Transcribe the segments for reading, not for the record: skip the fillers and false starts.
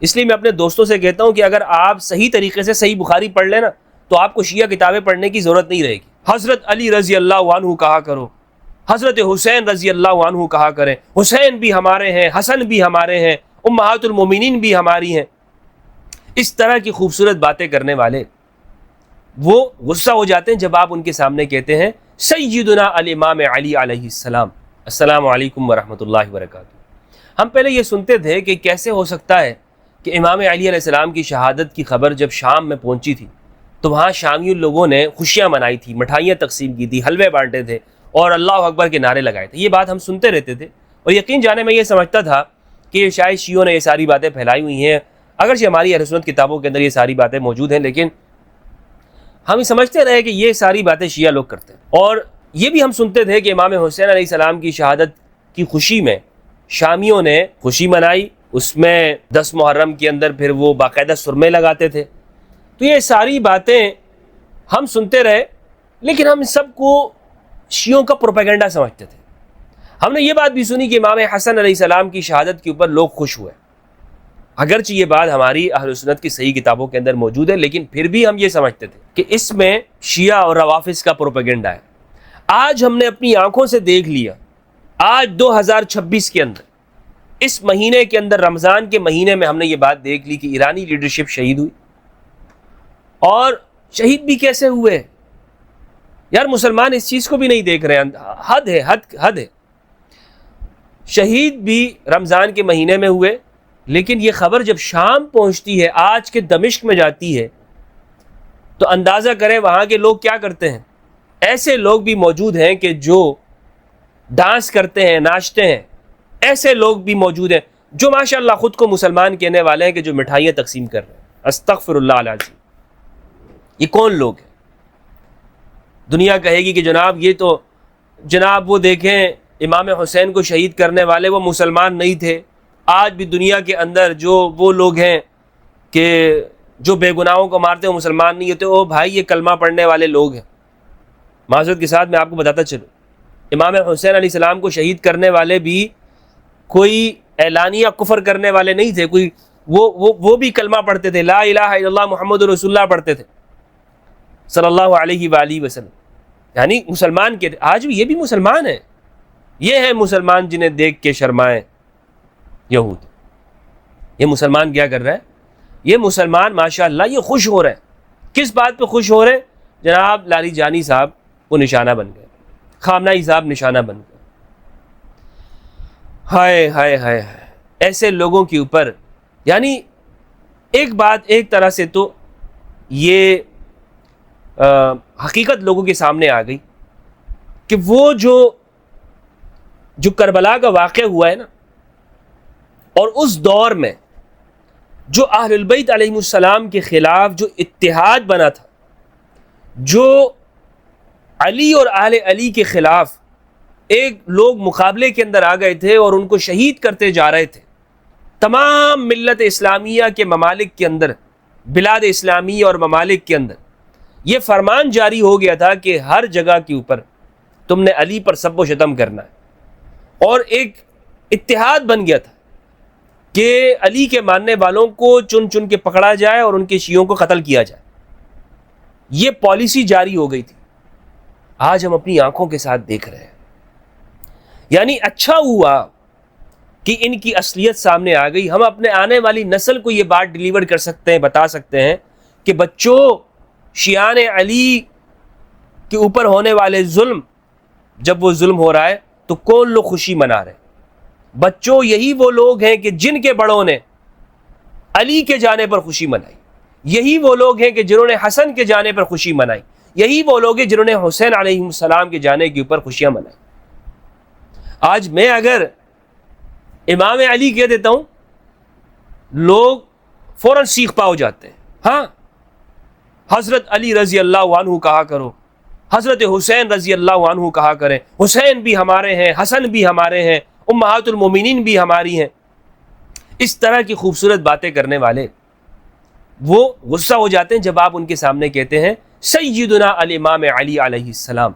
اس لیے میں اپنے دوستوں سے کہتا ہوں کہ اگر آپ صحیح طریقے سے صحیح بخاری پڑھ لیں نا تو آپ کو شیعہ کتابیں پڑھنے کی ضرورت نہیں رہے گی. حضرت علی رضی اللہ عنہ کہا کرو, حضرت حسین رضی اللہ عنہ کہا کریں, حسین بھی ہمارے ہیں, حسن بھی ہمارے ہیں, امہات المومنین بھی ہماری ہیں. اس طرح کی خوبصورت باتیں کرنے والے وہ غصہ ہو جاتے ہیں جب آپ ان کے سامنے کہتے ہیں سیدنا الامام علی علیہ السلام. السلام علیکم ورحمۃ اللہ وبرکاتہ. ہم پہلے یہ سنتے تھے کہ کیسے ہو سکتا ہے کہ امام علی علیہ السلام کی شہادت کی خبر جب شام میں پہنچی تھی تو وہاں شامی لوگوں نے خوشیاں منائی تھی, مٹھائیاں تقسیم کی تھی, حلوے بانٹے تھے اور اللہ اکبر کے نعرے لگائے تھے. یہ بات ہم سنتے رہتے تھے اور یقین جانے میں یہ سمجھتا تھا کہ شاید شیعوں نے یہ ساری باتیں پھیلائی ہوئی ہیں, اگرچہ ہماری اہل سنت کتابوں کے اندر یہ ساری باتیں موجود ہیں, لیکن ہم سمجھتے رہے کہ یہ ساری باتیں شیعہ لوگ کرتے ہیں. اور یہ بھی ہم سنتے تھے کہ امام حسین علیہ السلام کی شہادت کی خوشی میں شامیوں نے خوشی منائی, اس میں 10 محرم کے اندر پھر وہ باقاعدہ سرمے لگاتے تھے. تو یہ ساری باتیں ہم سنتے رہے, لیکن ہم سب کو شیعوں کا پروپیگنڈا سمجھتے تھے. ہم نے یہ بات بھی سنی کہ امام حسن علیہ السلام کی شہادت کے اوپر لوگ خوش ہوئے, اگرچہ یہ بات ہماری اہل سنت کی صحیح کتابوں کے اندر موجود ہے, لیکن پھر بھی ہم یہ سمجھتے تھے کہ اس میں شیعہ اور روافض کا پروپیگنڈا ہے. آج ہم نے اپنی آنکھوں سے دیکھ لیا, آج 2026 کے اندر, اس مہینے کے اندر, رمضان کے مہینے میں ہم نے یہ بات دیکھ لی کہ ایرانی لیڈرشپ شہید ہوئی. اور شہید بھی کیسے ہوئے یار, مسلمان اس چیز کو بھی نہیں دیکھ رہے ہیں. حد ہے, حد ہے. شہید بھی رمضان کے مہینے میں ہوئے, لیکن یہ خبر جب شام پہنچتی ہے, آج کے دمشق میں جاتی ہے, تو اندازہ کریں وہاں کے لوگ کیا کرتے ہیں. ایسے لوگ بھی موجود ہیں کہ جو ڈانس کرتے ہیں, ناچتے ہیں. ایسے لوگ بھی موجود ہیں جو ماشاءاللہ خود کو مسلمان کہنے والے ہیں کہ جو مٹھائیاں تقسیم کر رہے ہیں. استغفر اللہ العظیم. یہ کون لوگ ہیں؟ دنیا کہے گی کہ جناب یہ تو جناب وہ دیکھیں امام حسین کو شہید کرنے والے وہ مسلمان نہیں تھے. آج بھی دنیا کے اندر جو وہ لوگ ہیں کہ جو بے گناہوں کو مارتے ہیں وہ مسلمان نہیں ہوتے. او بھائی, یہ کلمہ پڑھنے والے لوگ ہیں. معذرت کے ساتھ میں آپ کو بتاتا چلوں, امام حسین علیہ السلام کو شہید کرنے والے بھی کوئی اعلانیہ کفر کرنے والے نہیں تھے. کوئی وہ بھی کلمہ پڑھتے تھے, لا الہ الا اللہ محمد رسول اللہ پڑھتے تھے صلی اللہ علیہ وآلہ وسلم. یعنی مسلمان کے آج بھی یہ بھی مسلمان ہیں. یہ ہیں مسلمان جنہیں دیکھ کے شرمائیں یہود. یہ مسلمان کیا کر رہا ہے؟ یہ مسلمان ماشاءاللہ یہ خوش ہو رہے ہیں. کس بات پہ خوش ہو رہے ہیں؟ جناب لاری جانی صاحب وہ نشانہ بن گئے, خامنہئی صاحب نشانہ بن گئے. ہائے ہائے ہائے, ایسے لوگوں کے اوپر یعنی ایک بات ایک طرح سے تو یہ حقیقت لوگوں کے سامنے آ گئی کہ وہ جو کربلا کا واقعہ ہوا ہے نا, اور اس دور میں جو اہل البیت علیہ السلام کے خلاف جو اتحاد بنا تھا, جو علی اور اہل علی کے خلاف ایک لوگ مقابلے کے اندر آ گئے تھے اور ان کو شہید کرتے جا رہے تھے. تمام ملت اسلامیہ کے ممالک کے اندر, بلاد اسلامیہ اور ممالک کے اندر یہ فرمان جاری ہو گیا تھا کہ ہر جگہ کے اوپر تم نے علی پر سب و شتم کرنا ہے. اور ایک اتحاد بن گیا تھا کہ علی کے ماننے والوں کو چن چن کے پکڑا جائے اور ان کے شیعوں کو قتل کیا جائے. یہ پالیسی جاری ہو گئی تھی. آج ہم اپنی آنکھوں کے ساتھ دیکھ رہے ہیں. یعنی اچھا ہوا کہ ان کی اصلیت سامنے آ گئی. ہم اپنے آنے والی نسل کو یہ بات ڈیلیور کر سکتے ہیں, بتا سکتے ہیں کہ بچوں, شیعان علی کے اوپر ہونے والے ظلم, جب وہ ظلم ہو رہا ہے تو کون لوگ خوشی منا رہے ہیں؟ بچوں, یہی وہ لوگ ہیں کہ جن کے بڑوں نے علی کے جانے پر خوشی منائی. یہی وہ لوگ ہیں کہ جنہوں نے حسن کے جانے پر خوشی منائی. یہی وہ لوگ ہیں جنہوں نے حسین علیہ السلام کے جانے کے اوپر خوشیاں منائی. آج میں اگر امام علی کہہ دیتا ہوں, لوگ فوراً سیخ پا ہو جاتے ہیں. ہاں, حضرت علی رضی اللہ عنہ کہا کرو, حضرت حسین رضی اللہ عنہ کہا کریں. حسین بھی ہمارے ہیں, حسن بھی ہمارے ہیں, امہات المومنین بھی ہماری ہیں. اس طرح کی خوبصورت باتیں کرنے والے وہ غصہ ہو جاتے ہیں جب آپ ان کے سامنے کہتے ہیں سیدنا الامام علی علیہ السلام.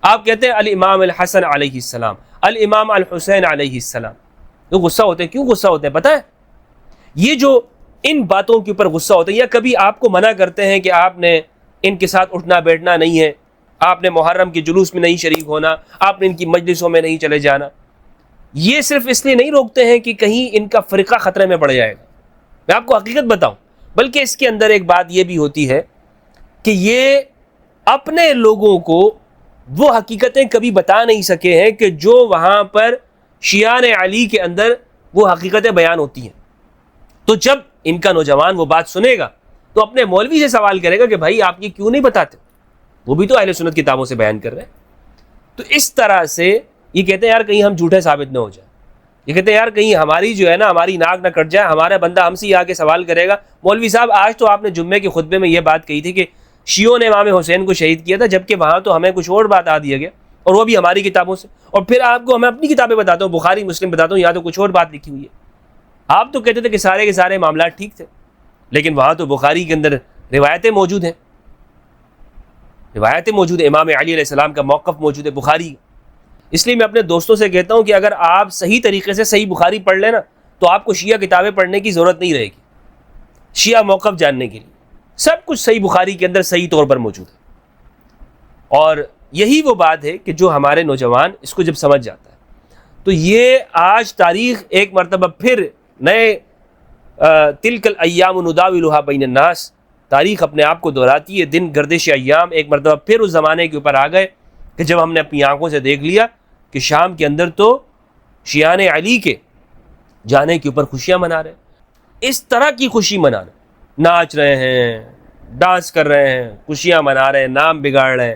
آپ کہتے ہیں الامام الحسن علیہ السلام, الامام الحسین علیہ السلام. تو غصہ ہوتے ہیں. کیوں غصہ ہوتے ہیں پتہ ہے؟ یہ جو ان باتوں کے اوپر غصہ ہوتے ہیں، یا کبھی آپ کو منع کرتے ہیں کہ آپ نے ان کے ساتھ اٹھنا بیٹھنا نہیں ہے، آپ نے محرم کے جلوس میں نہیں شریک ہونا، آپ نے ان کی مجلسوں میں نہیں چلے جانا. یہ صرف اس لیے نہیں روکتے ہیں کہ کہیں ان کا فرقہ خطرے میں پڑ جائے گا. میں آپ کو حقیقت بتاؤں، بلکہ اس کے اندر ایک بات یہ بھی ہوتی ہے کہ یہ اپنے لوگوں کو وہ حقیقتیں کبھی بتا نہیں سکے ہیں کہ جو وہاں پر شیعان علی کے اندر وہ حقیقتیں بیان ہوتی ہیں. تو جب ان کا نوجوان وہ بات سنے گا تو اپنے مولوی سے سوال کرے گا کہ بھائی آپ یہ کیوں نہیں بتاتے، وہ بھی تو اہل سنت کتابوں سے بیان کر رہے ہیں. تو اس طرح سے یہ کہتے ہیں یار کہیں ہم جھوٹے ثابت نہ ہو جائیں، یہ کہتے ہیں یار کہیں ہماری جو ہے نا ہماری ناک نہ کٹ جائے، ہمارا بندہ ہم سے ہی آ کے سوال کرے گا مولوی صاحب آج تو آپ نے جمعے کے خطبے میں یہ بات کہی تھی کہ شیعوں نے امام حسین کو شہید کیا تھا، جبکہ وہاں تو ہمیں کچھ اور بات آ دیا گیا اور وہ بھی ہماری کتابوں سے، اور پھر آپ کو میں اپنی کتابیں بتاتا ہوں، بخاری مسلم بتاتا ہوں، یہاں تو کچھ اور بات لکھی ہوئی ہے. آپ تو کہتے تھے کہ سارے کے سارے معاملات ٹھیک تھے، لیکن وہاں تو بخاری کے اندر روایتیں موجود ہیں، روایتیں موجود ہیں، امام علی علیہ السلام کا موقف موجود ہے بخاری. اس لیے میں اپنے دوستوں سے کہتا ہوں کہ اگر آپ صحیح طریقے سے صحیح بخاری پڑھ لیں نا تو آپ کو شیعہ کتابیں پڑھنے کی ضرورت نہیں رہے گی. شیعہ موقف جاننے کے لیے سب کچھ صحیح بخاری کے اندر صحیح طور پر موجود ہے. اور یہی وہ بات ہے کہ جو ہمارے نوجوان اس کو جب سمجھ جاتا ہے تو یہ آج تاریخ ایک مرتبہ پھر نئے تلک الایام نداولها بین الناس، تاریخ اپنے آپ کو دہراتی ہے، دن گردش ایام ایک مرتبہ پھر اس زمانے کے اوپر آ گئے کہ جب ہم نے اپنی آنکھوں سے دیکھ لیا کہ شام کے اندر تو شیعان علی کے جانے کے اوپر خوشیاں منا رہے ہیں، اس طرح کی خوشی منا رہے ہیں، ناچ رہے ہیں، ڈانس کر رہے ہیں، خوشیاں منا رہے ہیں، نام بگاڑ رہے ہیں،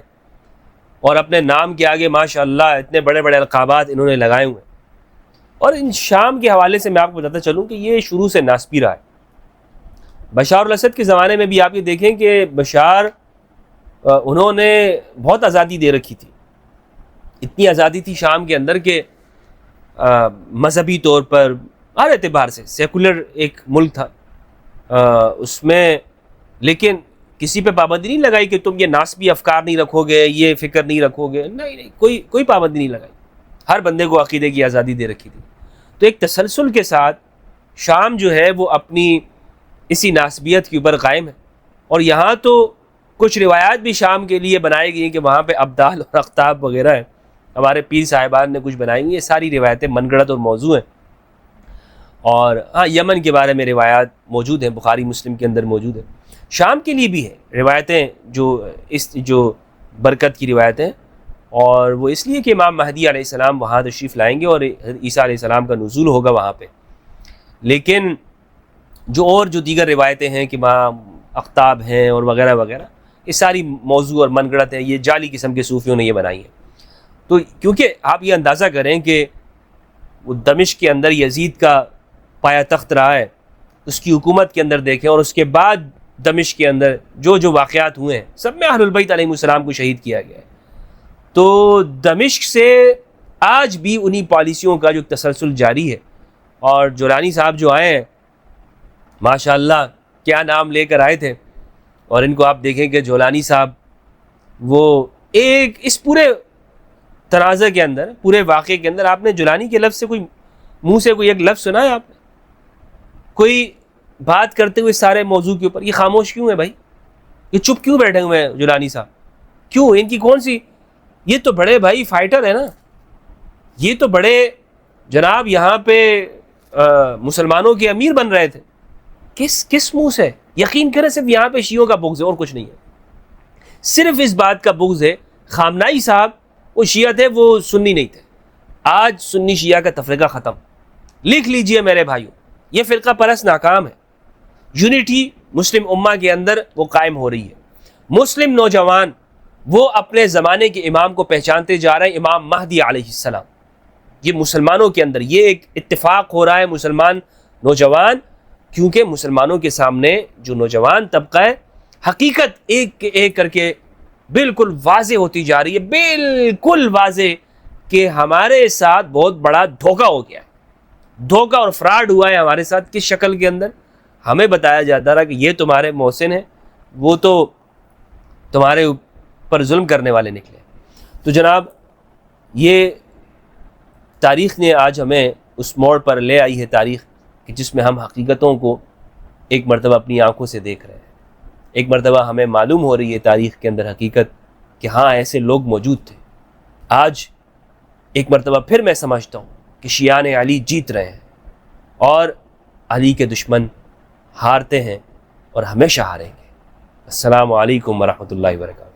اور اپنے نام کے آگے ماشاءاللہ اتنے بڑے بڑے القابات انہوں نے لگائے ہوئے ہیں. اور ان شام کے حوالے سے میں آپ کو بتاتا چلوں کہ یہ شروع سے ناسپی رہا ہے. بشار الاسد کے زمانے میں بھی آپ یہ دیکھیں کہ بشار انہوں نے بہت آزادی دے رکھی تھی، اتنی آزادی تھی شام کے اندر کہ مذہبی طور پر ہر اعتبار سے سیکولر ایک ملک تھا اس میں، لیکن کسی پہ پابندی نہیں لگائی کہ تم یہ ناسبی افکار نہیں رکھو گے، یہ فکر نہیں رکھو گے، نہیں کوئی پابندی نہیں لگائی. ہر بندے کو عقیدے کی آزادی دے رکھی تھی. تو ایک تسلسل کے ساتھ شام جو ہے وہ اپنی اسی ناسبیت کے اوپر قائم ہے. اور یہاں تو کچھ روایات بھی شام کے لیے بنائی گئی ہیں کہ وہاں پہ ابدال اور اقتاب وغیرہ ہیں، ہمارے پیر صاحبان نے کچھ بنائی ہوئی، یہ ساری روایتیں من گڑت اور موضوع ہیں. اور ہاں یمن کے بارے میں روایات موجود ہیں، بخاری مسلم کے اندر موجود ہیں. شام کے لیے بھی ہے روایتیں جو برکت کی روایتیں، اور وہ اس لیے کہ امام مہدی علیہ السلام وہاں تشریف لائیں گے اور عیسیٰ علیہ السلام کا نزول ہوگا وہاں پہ. لیکن جو دیگر روایتیں ہیں کہ وہاں اقتاب ہیں اور وغیرہ وغیرہ، یہ ساری موضوع اور من گڑت ہیں، یہ جعلی قسم کے صوفیوں نے یہ بنائی ہیں. تو کیونکہ آپ یہ اندازہ کریں کہ وہ دمشق کے اندر یزید کا پایا تخت رہا ہے، اس کی حکومت کے اندر دیکھیں، اور اس کے بعد دمشق کے اندر جو واقعات ہوئے ہیں سب میں اہل البیت علیہ السلام کو شہید کیا گیا ہے. تو دمشق سے آج بھی انہی پالیسیوں کا جو تسلسل جاری ہے. اور جولانی صاحب جو آئے ہیں ماشاءاللہ کیا نام لے کر آئے تھے، اور ان کو آپ دیکھیں کہ جولانی صاحب وہ ایک اس پورے تنازع کے اندر، پورے واقعے کے اندر آپ نے جولانی کے لفظ سے منہ سے کوئی ایک لفظ سنا ہے آپ نے؟ کوئی بات کرتے ہوئے سارے موضوع کے اوپر یہ خاموش کیوں ہے بھائی؟ یہ چپ کیوں بیٹھے ہوئے ہیں جولانی صاحب؟ کیوں؟ ان کی کون سی، یہ تو بڑے بھائی فائٹر ہے نا، یہ تو بڑے جناب یہاں پہ مسلمانوں کے امیر بن رہے تھے. کس منہ سے؟ یقین کریں صرف یہاں پہ شیعوں کا بغض ہے اور کچھ نہیں ہے. صرف اس بات کا بغض ہے. خامنائی صاحب وہ شیعہ تھے، وہ سنی نہیں تھے. آج سنی شیعہ کا تفرقہ ختم. لکھ لیجئے میرے بھائیوں، یہ فرقہ پرست ناکام ہے. یونٹی مسلم امہ کے اندر وہ قائم ہو رہی ہے. مسلم نوجوان وہ اپنے زمانے کے امام کو پہچانتے جا رہے ہیں، امام مہدی علیہ السلام. یہ مسلمانوں کے اندر یہ ایک اتفاق ہو رہا ہے، مسلمان نوجوان، کیونکہ مسلمانوں کے سامنے جو نوجوان طبقہ ہے حقیقت ایک ایک کر کے بالکل واضح ہوتی جا رہی ہے، بالکل واضح کہ ہمارے ساتھ بہت بڑا دھوکہ ہو گیا ہے، دھوکہ اور فراڈ ہوا ہے ہمارے ساتھ. کس شکل کے اندر؟ ہمیں بتایا جاتا رہا کہ یہ تمہارے محسن ہیں، وہ تو تمہارے اوپر ظلم کرنے والے نکلے. تو جناب یہ تاریخ نے آج ہمیں اس موڑ پر لے آئی ہے تاریخ کہ جس میں ہم حقیقتوں کو ایک مرتبہ اپنی آنکھوں سے دیکھ رہے ہیں، ایک مرتبہ ہمیں معلوم ہو رہی ہے تاریخ کے اندر حقیقت کہ ہاں ایسے لوگ موجود تھے۔ آج ایک مرتبہ پھر میں سمجھتا ہوں کہ شیعان علی جیت رہے ہیں اور علی کے دشمن ہارتے ہیں اور ہمیشہ ہاریں گے۔ السلام علیکم ورحمۃ اللہ وبرکاتہ۔